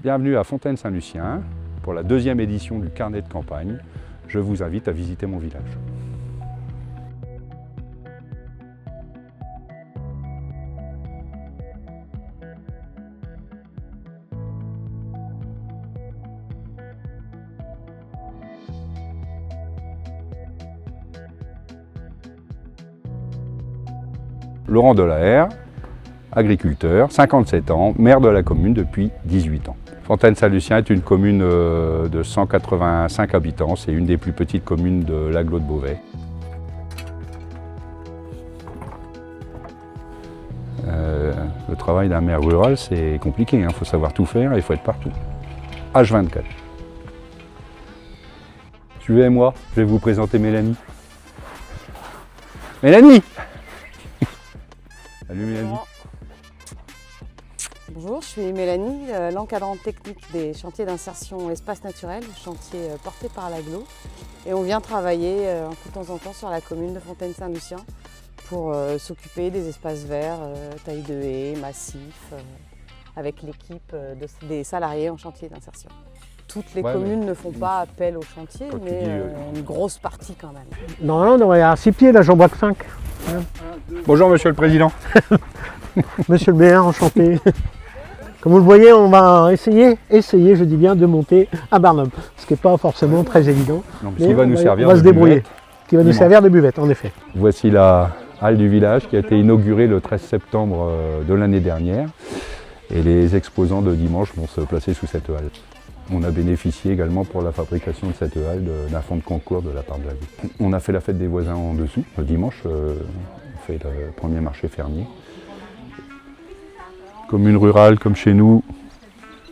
Bienvenue à Fontaine-Saint-Lucien pour la deuxième édition du carnet de campagne. Je vous invite à visiter mon village. Laurent Delahaire, agriculteur, 57 ans, maire de la commune depuis 18 ans. Fontaine-Saint-Lucien est une commune de 185 habitants, c'est une des plus petites communes de l'agglo de Beauvais. Le travail d'un maire rural, c'est compliqué, il faut savoir tout faire et il faut être partout. H24. Suivez-moi, je vais vous présenter Mélanie. Mélanie! Salut Mélanie. Bonjour, je suis Mélanie, l'encadrante technique des chantiers d'insertion espace naturel, chantier porté par l'agglo. Et on vient travailler de temps en temps sur la commune de Fontaine-Saint-Lucien pour s'occuper des espaces verts, taille de haies, massifs, avec l'équipe des salariés en chantier d'insertion. Toutes les communes ne font pas appel au chantier, mais une grosse partie quand même. Normalement, on devrait y avoir 6 pieds, là j'en vois que 5. Bonjour Monsieur le Président. Monsieur le maire, enchanté. Comme vous le voyez, on va essayer, je dis bien, de monter à Barnum, ce qui n'est pas forcément très évident. Non, mais qui va nous servir on va de se débrouiller. buvette. Qui va nous servir de buvette, en effet. Voici la halle du village qui a été inaugurée le 13 septembre de l'année dernière. Et les exposants de dimanche vont se placer sous cette halle. On a bénéficié également pour la fabrication de cette halle d'un fonds de concours de la part de la ville. On a fait la fête des voisins en dessous. Le dimanche, on fait le premier marché fermier. Commune rurale comme chez nous,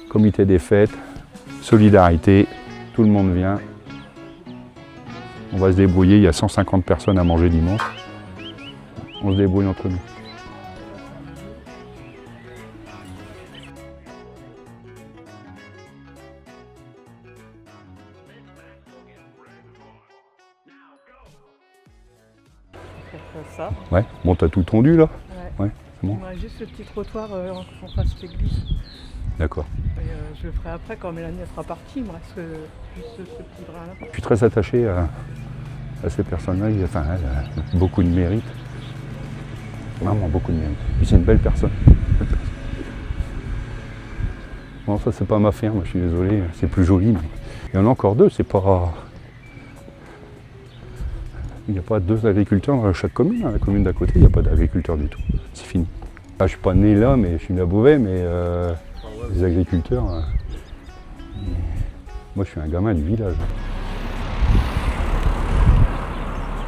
comité des fêtes, solidarité, tout le monde vient. On va se débrouiller, il y a 150 personnes à manger dimanche. On se débrouille entre nous. Ça. Ouais, bon t'as tout tondu là? Ouais. C'est bon. Il me reste juste ce petit trottoir en face de l'église. D'accord. Je le ferai après quand Mélanie sera partie, il me reste juste ce petit brin là. Je suis très attaché à ces personnes-là, enfin, elle a beaucoup de mérite. Vraiment beaucoup de mérite. Puis c'est une belle personne. Bon, ça c'est pas ma ferme, je suis désolé, c'est plus joli, mais il y en a encore deux, c'est pas. Il n'y a pas deux agriculteurs dans chaque commune. Dans la commune d'à côté, il n'y a pas d'agriculteurs du tout. C'est fini. Ah, je ne suis pas né là, mais je suis né à Beauvais, mais les agriculteurs. Moi, je suis un gamin du village.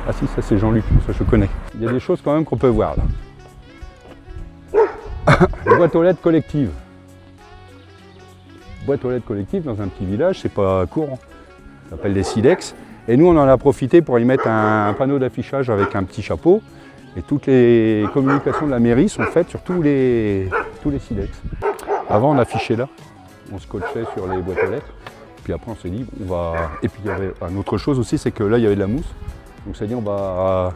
Ah si, ça c'est Jean-Luc, ça je connais. Il y a des choses quand même qu'on peut voir là. Les boîtes aux lettres collectives. Boîtes aux lettres collectives dans un petit village, c'est pas courant. Ça s'appelle des silex. Et nous, on en a profité pour y mettre un panneau d'affichage avec un petit chapeau. Et toutes les communications de la mairie sont faites sur tous les silex. Avant, on affichait là, on scotchait sur les boîtes aux lettres. Puis après, on s'est dit, on va. Et puis, il y avait une autre chose aussi, c'est que là, il y avait de la mousse. Donc, on s'est dit, on va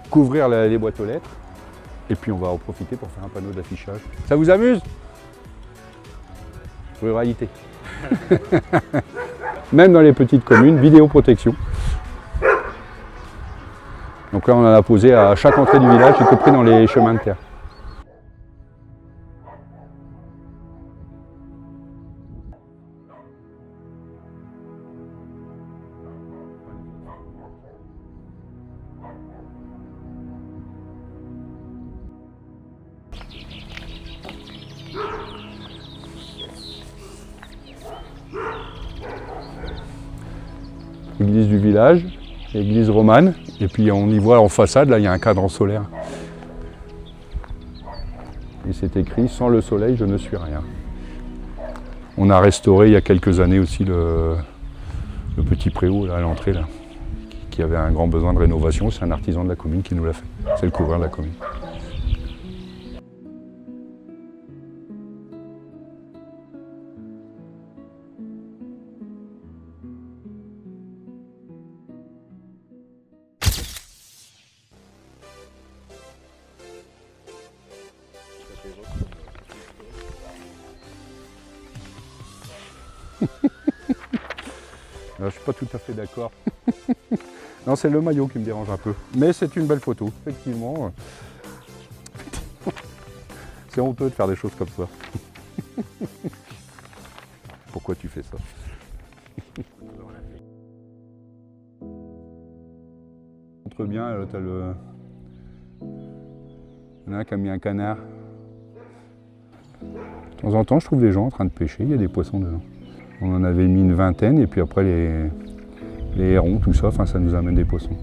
couvrir les boîtes aux lettres. Et puis, on va en profiter pour faire un panneau d'affichage. Ça vous amuse? Ruralité. Même dans les petites communes, vidéoprotection. Donc là, on en a posé à chaque entrée du village, y compris dans les chemins de terre. Église du village, église romane, et puis on y voit en façade, là il y a un cadran solaire. Et c'est écrit « Sans le soleil, je ne suis rien ». On a restauré il y a quelques années aussi le petit préau là, à l'entrée, là, qui avait un grand besoin de rénovation. C'est un artisan de la commune qui nous l'a fait. C'est le couvreur de la commune. Là, je ne suis pas tout à fait d'accord. Non, c'est le maillot qui me dérange un peu. Mais c'est une belle photo, effectivement. C'est honteux de faire des choses comme ça. Pourquoi tu fais ça? Montre bien, là, t'as le... Il y en a un qui a mis un canard. De temps en temps, je trouve des gens en train de pêcher, il y a des poissons dedans. On en avait mis une vingtaine et puis après les hérons, tout ça, enfin ça nous amène des poissons.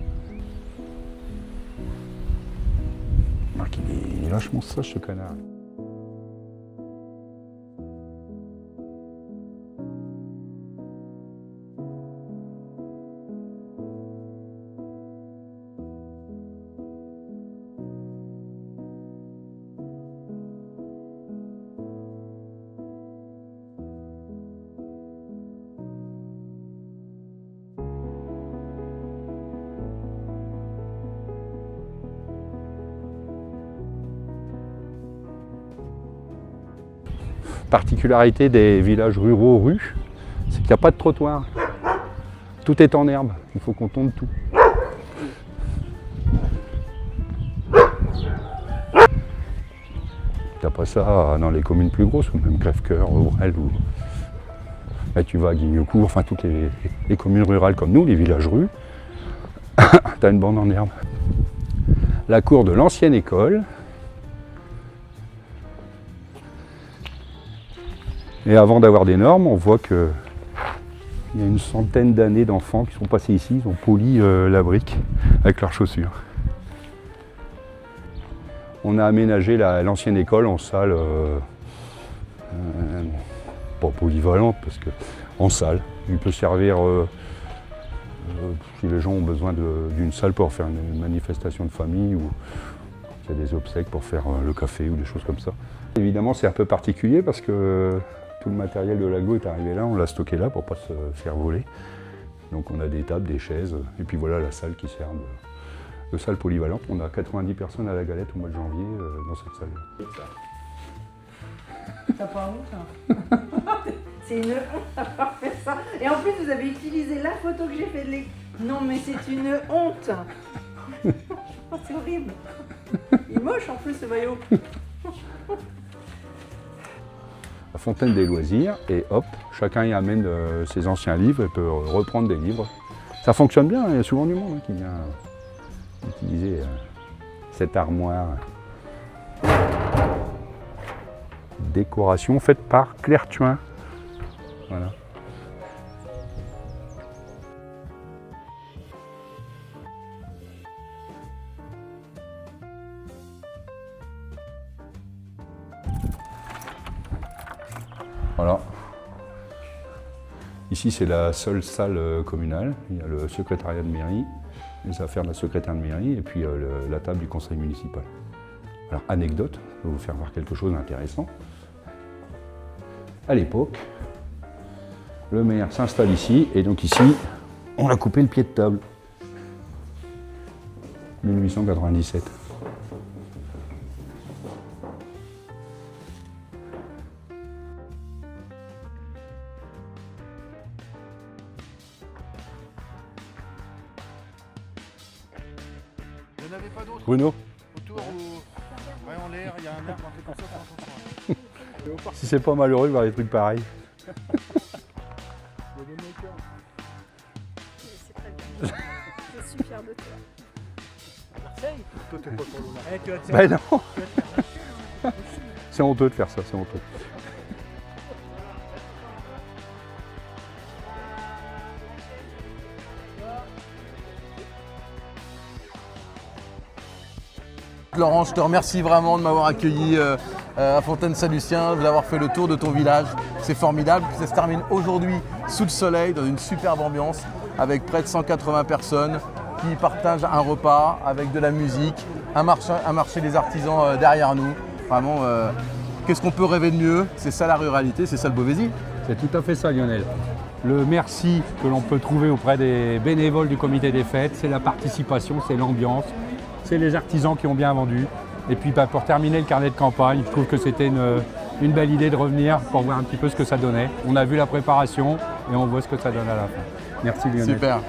Marc, il est vachement sage ce canard. Particularité des villages ruraux rues, c'est qu'il n'y a pas de trottoir. Tout est en herbe, il faut qu'on tombe tout. T'as pas ça dans les communes plus grosses, ou même Crèvecoeur, Aurel, ou là tu vas à Guignecourt, enfin toutes les communes rurales comme nous, les villages rues, t'as une bande en herbe. La cour de l'ancienne école. Et avant d'avoir des normes, on voit qu'il y a une centaine d'années d'enfants qui sont passés ici, ils ont poli la brique avec leurs chaussures. On a aménagé l'ancienne école en salle, pas polyvalente, parce que en salle. Il peut servir, si les gens ont besoin d'une salle pour faire une manifestation de famille ou s'il y a des obsèques pour faire le café ou des choses comme ça. Évidemment, c'est un peu particulier parce que tout le matériel de l'aglo est arrivé là, on l'a stocké là pour ne pas se faire voler. Donc on a des tables, des chaises, et puis voilà la salle qui sert de salle polyvalente. On a 90 personnes à la galette au mois de janvier dans cette salle. T'as pas honte hein? C'est une honte d'avoir fait ça. Et en plus, vous avez utilisé la photo que j'ai faite de l'école. Non, mais c'est une honte. Oh, c'est horrible. Il est moche en plus ce maillot. La fontaine des loisirs, et hop, chacun y amène ses anciens livres et peut reprendre des livres. Ça fonctionne bien, il y a souvent du monde qui vient utiliser cette armoire. Décoration faite par Claire Thuin. Voilà. Voilà. Ici, c'est la seule salle communale. Il y a le secrétariat de mairie, les affaires de la secrétaire de mairie et puis la table du conseil municipal. Alors, anecdote, je vais vous faire voir quelque chose d'intéressant. À l'époque, le maire s'installe ici et donc ici, on a coupé le pied de table. 1897. Il n'y en avait pas d'autres Bruno, autour où, ouais, en l'air, il y a un arbre, un truc comme ça. si c'est pas malheureux de voir des trucs pareils. C'est très bien. Je suis fière de toi. Marseille. Toi, t'es pas pour le tu vas te Ben non. C'est honteux de faire ça, c'est honteux. Laurent, je te remercie vraiment de m'avoir accueilli à Fontaine-Saint-Lucien, d'avoir fait le tour de ton village. C'est formidable. Ça se termine aujourd'hui sous le soleil, dans une superbe ambiance, avec près de 180 personnes qui partagent un repas avec de la musique, un marché des artisans derrière nous. Vraiment, qu'est-ce qu'on peut rêver de mieux? C'est ça la ruralité, c'est ça le Beauvaisis. C'est tout à fait ça, Lionel. Le merci que l'on peut trouver auprès des bénévoles du comité des fêtes, c'est la participation, c'est l'ambiance, c'est les artisans qui ont bien vendu. Et puis pour terminer le carnet de campagne, je trouve que c'était une belle idée de revenir pour voir un petit peu ce que ça donnait. On a vu la préparation et on voit ce que ça donne à la fin. Merci Lionel. Super.